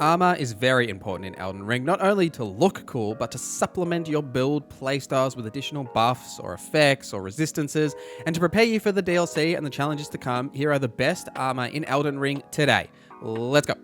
Armor is very important in Elden Ring, not only to look cool, but to supplement your build playstyles with additional buffs or effects or resistances. And to prepare you for the DLC and the challenges to come, here are the best armor in Elden Ring today. Let's go.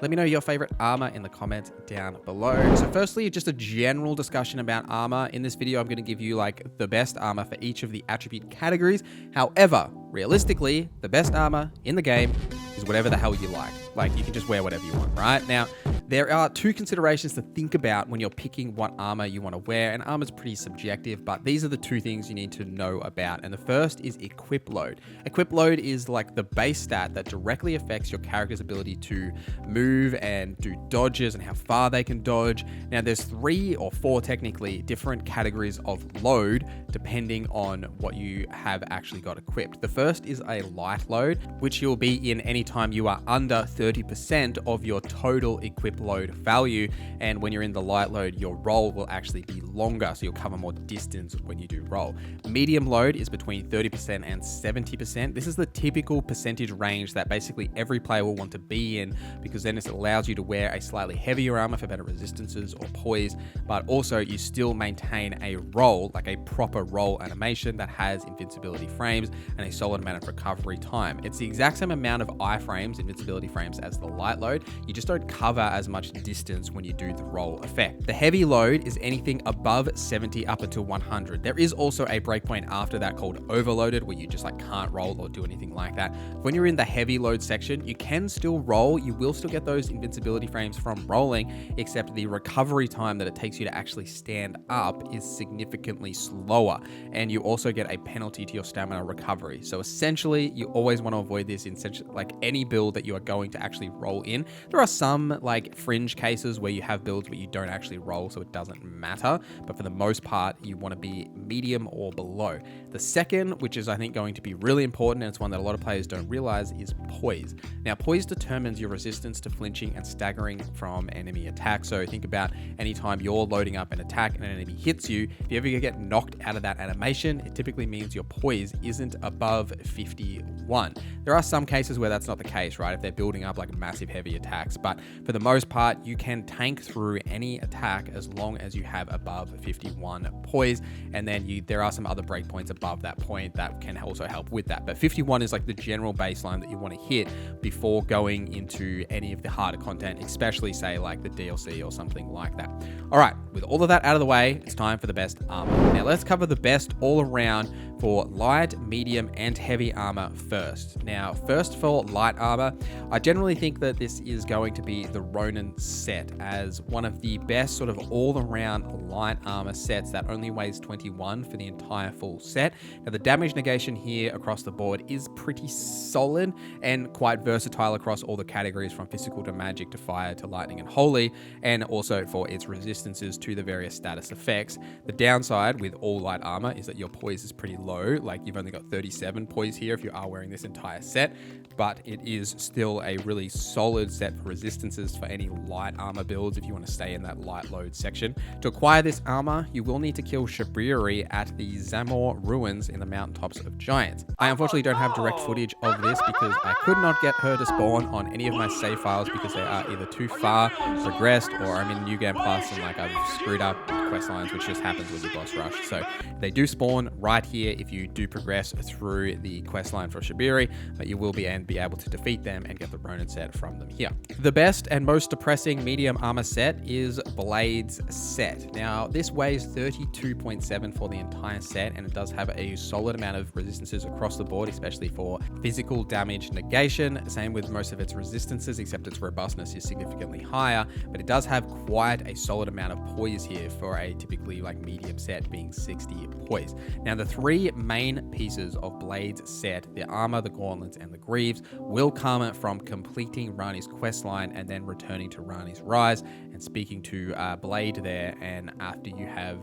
Let me know your favorite armor in the comments down below. So firstly, just a general discussion about armor. In this video, I'm going to give you like the best armor for each of the attribute categories. However, realistically, the best armor in the game is whatever the hell you like. Like, you can just wear whatever you want, right? Now, there are two considerations to think about when you're picking what armor you want to wear, and armor's pretty subjective, but these are the two things you need to know about. And the first is equip load. Equip load is like the base stat that directly affects your character's ability to move and do dodges and how far they can dodge. Now, there's 3 or 4 technically different categories of load depending on what you have actually got equipped. The first is a light load, which you'll be in anytime you are under 30% of your total equip load value. And when you're in the light load, your roll will actually be longer, so you'll cover more distance when you do roll. Medium load is between 30% and 70%. This is the typical percentage range that basically every player will want to be in, because then it allows you to wear a slightly heavier armor for better resistances or poise, but also you still maintain a roll, like a proper roll animation that has invincibility frames and a solid amount of recovery time. It's the exact same amount of iframes, invincibility frames, as the light load. You just don't cover as much distance when you do the roll effect. The heavy load is anything above 70 up until 100. There is also a breakpoint after that called overloaded, where you just like can't roll or do anything like that. When you're in the heavy load section, you can still roll. You will still get those invincibility frames from rolling, except the recovery time that it takes you to actually stand up is significantly slower, and you also get a penalty to your stamina recovery. So essentially, you always want to avoid this in like any build that you are going to actually roll in. There are some like fringe cases where you have builds where you don't actually roll, so it doesn't matter, but for the most part, you want to be medium or below. The second, which is I think going to be really important, and it's one that a lot of players don't realize, is poise. Now, poise determines your resistance to flinching and staggering from enemy attacks. So think about anytime you're loading up an attack and an enemy hits you, if you ever get knocked out of that animation, it typically means your poise isn't above 51. There are some cases where that's not the case, right? If they're building up like massive heavy attacks, but for the most part, you can tank through any attack as long as you have above 51 poise, and then there are some other breakpoints above that point that can also help with that. But 51 is like the general baseline that you want to hit before going into any of the harder content, especially say like the DLC or something like that. All right, with all of that out of the way, it's time for the best armor. Now let's cover the best all around for light, medium, and heavy armor first. Now, first for light armor, I generally think that this is going to be the Ronin set as one of the best sort of all-around light armor sets that only weighs 21 for the entire full set. Now, the damage negation here across the board is pretty solid and quite versatile across all the categories, from physical to magic to fire to lightning and holy, and also for its resistances to the various status effects. The downside with all light armor is that your poise is pretty low, like you've only got 37 poise here if you are wearing this entire set, but it is still a really solid set for resistances for any light armor builds if you want to stay in that light load section. To acquire this armor, you will need to kill Shabriri at the Zamor ruins in the mountaintops of giants. I unfortunately don't have direct footage of this because I could not get her to spawn on any of my save files because they are either too far progressed or I'm in New Game Plus and like I've screwed up quest lines, which just happens with the boss rush. So they do spawn right here if you do progress through the quest line for Shabriri, but you will be able to defeat them and get the Ronin set from them here. The best and most depressing medium armor set is Blade's set. Now, this weighs 32.7 for the entire set, and it does have a solid amount of resistances across the board, especially for physical damage negation. Same with most of its resistances, except its robustness is significantly higher, but it does have quite a solid amount of poise here for a typically like medium set being 60 poise. Now, the 3 main pieces of Blade's set, the armor, the gauntlets, and the greaves, will come from completing Rani's questline and then returning to Rani's Rise and speaking to Blade there. And after you have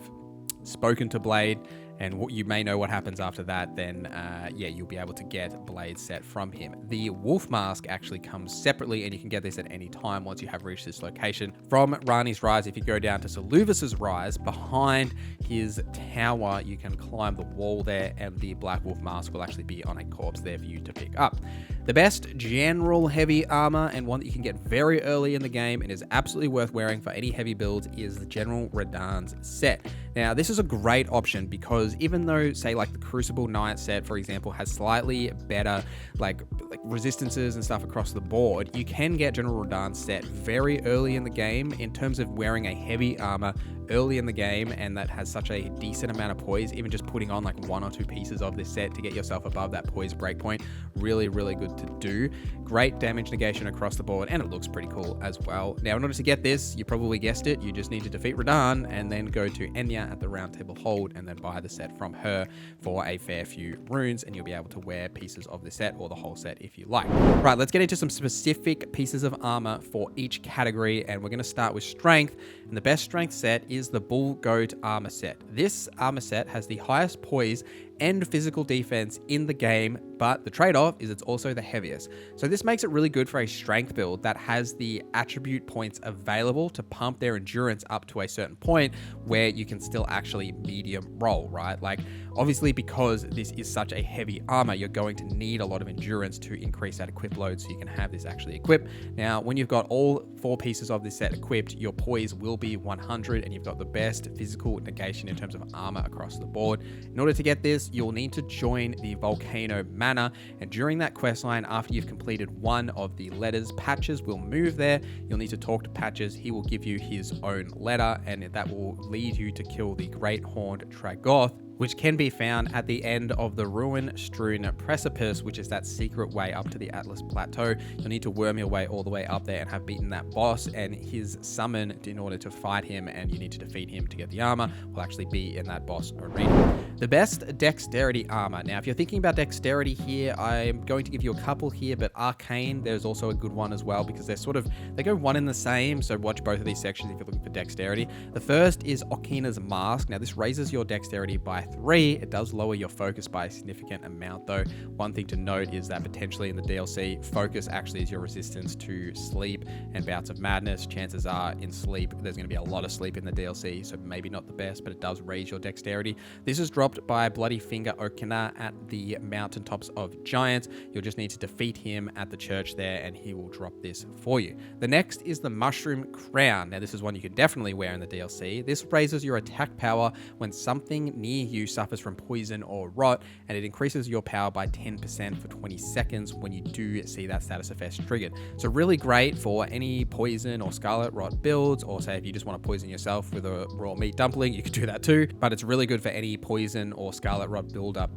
spoken to Blade and you may know what happens after that, then yeah, you'll be able to get Blade set from him. The Wolf Mask actually comes separately, and you can get this at any time once you have reached this location. From Rani's Rise, if you go down to Seluvis's Rise, behind his tower, you can climb the wall there, and the Black Wolf Mask will actually be on a corpse there for you to pick up. The best general heavy armor, and one that you can get very early in the game and is absolutely worth wearing for any heavy builds, is the General Radahn's set. Now, this is a great option because even though, say, like the Crucible Knight set, for example, has slightly better like resistances and stuff across the board, you can get General Radahn's set very early in the game in terms of wearing a heavy armor early in the game, and that has such a decent amount of poise. Even just putting on like 1 or 2 pieces of this set to get yourself above that poise breakpoint, really good to do. Great damage negation across the board, and it looks pretty cool as well. Now, in order to get this, you probably guessed it, you just need to defeat Radahn and then go to Enya at the Round Table Hold and then buy the set from her for a fair few runes, and you'll be able to wear pieces of the set or the whole set if you like. Right, let's get into some specific pieces of armor for each category, and we're going to start with strength. And the best strength set is the Bull Goat armor set. This armor set has the highest poise and physical defense in the game, but the trade-off is it's also the heaviest. So this makes it really good for a strength build that has the attribute points available to pump their endurance up to a certain point where you can still actually medium roll, right? Like, obviously, because this is such a heavy armor, you're going to need a lot of endurance to increase that equip load so you can have this actually equipped. Now, when you've got all 4 pieces of this set equipped, your poise will be 100 and you've got the best physical negation in terms of armor across the board. In order to get this, you'll need to join the Volcano Manor, and during that quest line, after you've completed one of the letters, Patches will move there. You'll need to talk to Patches. He will give you his own letter, and that will lead you to kill the Great Horned Tragoth, which can be found at the end of the Ruin-strewn Precipice, which is that secret way up to the Atlas Plateau. You'll need to worm your way all the way up there and have beaten that boss and his summon in order to fight him, and you need to defeat him to get the armor. Will actually be in that boss arena. The best dexterity armor. Now, if you're thinking about dexterity here, I'm going to give you a couple here, but Arcane, there's also a good one as well, because they go one in the same, so watch both of these sections if you're looking for dexterity. The first is Okina's Mask. Now, this raises your dexterity by 3. It does lower your focus by a significant amount, though. One thing to note is that potentially in the DLC, focus actually is your resistance to sleep and bouts of madness. Chances are in sleep, there's going to be a lot of sleep in the DLC, so maybe not the best, but it does raise your dexterity. This is dropped by Bloody Finger Okina at the mountaintops of Giants. You'll just need to defeat him at the church there, and he will drop this for you. The next is the Mushroom Crown. Now, this is one you can definitely wear in the DLC. This raises your attack power when something near you suffers from poison or rot, and it increases your power by 10% for 20 seconds when you do see that status effect triggered. So really great for any poison or scarlet rot builds, or say if you just want to poison yourself with a raw meat dumpling, you can do that too, but it's really good for any poison or scarlet rot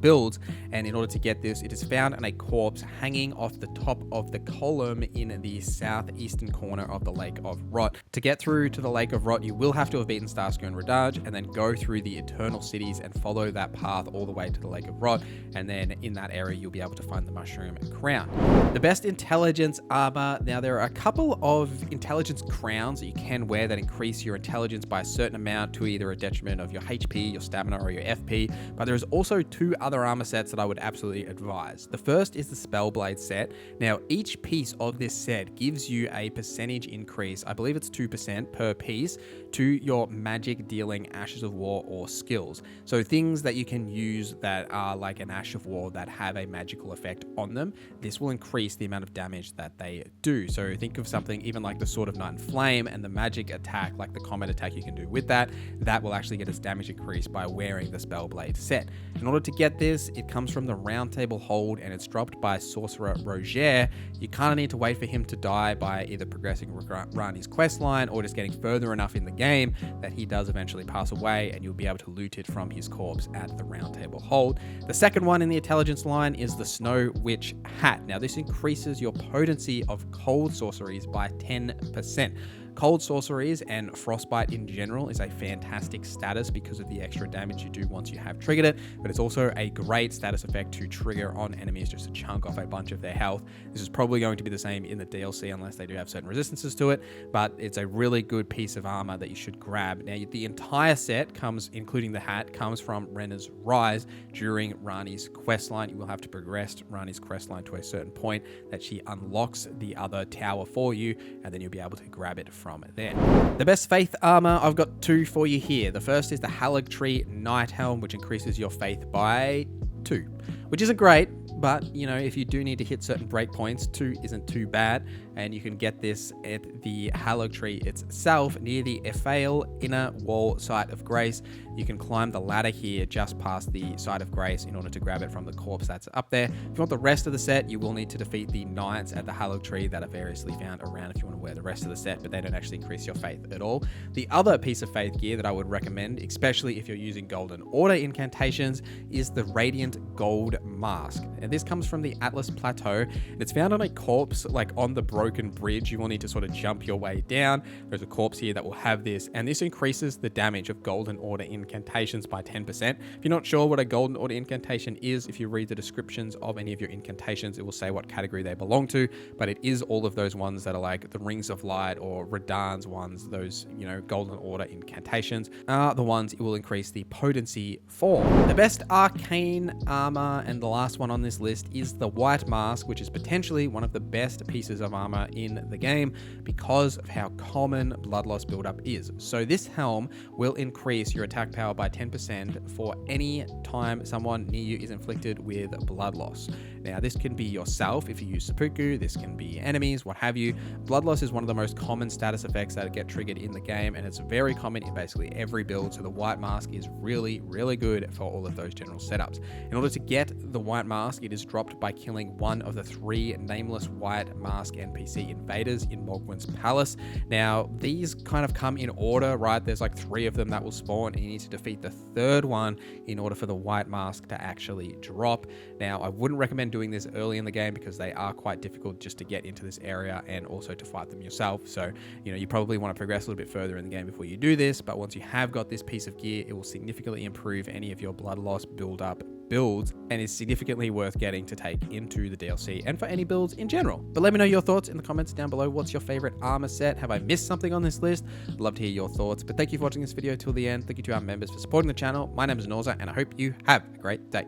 builds. And in order to get this, it is found on a corpse hanging off the top of the column in the southeastern corner of the Lake of Rot. To get through to the Lake of Rot, you will have to have beaten Starscream and Radahn, and then go through the Eternal Cities and follow that path all the way to the Lake of Rot, and then in that area you'll be able to find the Mushroom Crown. The best intelligence armor. Now, there are a couple of intelligence crowns that you can wear that increase your intelligence by a certain amount to either a detriment of your HP, your stamina, or your FP, but there's also 2 other armor sets that I would absolutely advise. The first is the Spellblade set. Now, each piece of this set gives you a percentage increase, I believe it's 2% per piece, to your magic dealing Ashes of War or skills. So things that you can use that are like an Ash of War that have a magical effect on them, this will increase the amount of damage that they do. So think of something even like the Sword of Night and Flame, and the magic attack, like the combat attack you can do with that will actually get its damage increased by wearing the Spellblade set. In order to get this, it comes from the Round Table Hold, and it's dropped by Sorcerer Roger. You kind of need to wait for him to die by either progressing Ranni's questline or just getting further enough in the game that he does eventually pass away, and you'll be able to loot it from his corpse at the Round Table Hold. The second one in the intelligence line is the Snow Witch Hat. Now, this increases your potency of cold sorceries by 10%. Cold sorceries and frostbite in general is a fantastic status because of the extra damage you do once you have triggered it, but it's also a great status effect to trigger on enemies just to chunk off a bunch of their health. This is probably going to be the same in the DLC unless they do have certain resistances to it, but it's a really good piece of armor that you should grab. Now, the entire set comes, including the hat, comes from Renna's Rise during Ranni's questline. You will have to progress Ranni's questline to a certain point that she unlocks the other tower for you, and then you'll be able to grab it from there. The best faith armor, I've got 2 for you here. The first is the Haligtree Night Helm, which increases your faith by 2. which isn't great. But, you know, if you do need to hit certain breakpoints, 2 isn't too bad. And you can get this at the Haligtree itself near the Ephael Inner Wall Site of Grace. You can climb the ladder here just past the Site of Grace in order to grab it from the corpse that's up there. If you want the rest of the set, you will need to defeat the knights at the Haligtree that are variously found around if you want to wear the rest of the set, but they don't actually increase your faith at all. The other piece of faith gear that I would recommend, especially if you're using Golden Order incantations, is the Radiant Gold Mask. And this comes from the Atlas Plateau. It's found on a corpse, like on the broken bridge. You will need to sort of jump your way down. There's a corpse here that will have this, and this increases the damage of Golden Order incantations by 10%. If you're not sure what a Golden Order incantation is, if you read the descriptions of any of your incantations, it will say what category they belong to, but it is all of those ones that are like the Rings of Light or Radahn's ones, those, you know, Golden Order incantations are the ones it will increase the potency for. The best arcane armor and the last one on this list is the White Mask, which is potentially one of the best pieces of armor in the game because of how common blood loss buildup is. So this helm will increase your attack power by 10% for any time someone near you is inflicted with blood loss. Now, this can be yourself if you use seppuku, this can be enemies, what have you. Blood loss is one of the most common status effects that get triggered in the game, and it's very common in basically every build, so the White Mask is really, really good for all of those general setups. In order to get the White Mask, it is dropped by killing one of the 3 nameless White Mask NPC invaders in Morgwyn's Palace. Now, these kind of come in order, right? There's like 3 of them that will spawn, and you need to defeat the 3rd one in order for the White Mask to actually drop. Now, I wouldn't recommend doing this early in the game because they are quite difficult just to get into this area and also to fight them yourself. So, you know, you probably want to progress a little bit further in the game before you do this, but once you have got this piece of gear, it will significantly improve any of your blood loss build-up builds and is significantly worth getting to take into the DLC and for any builds in general. But let me know your thoughts in the comments down below. What's your favorite armor set? Have I missed something on this list? I'd love to hear your thoughts. But thank you for watching this video till the end. Thank you to our members for supporting the channel. My name is Norza, and I hope you have a great day.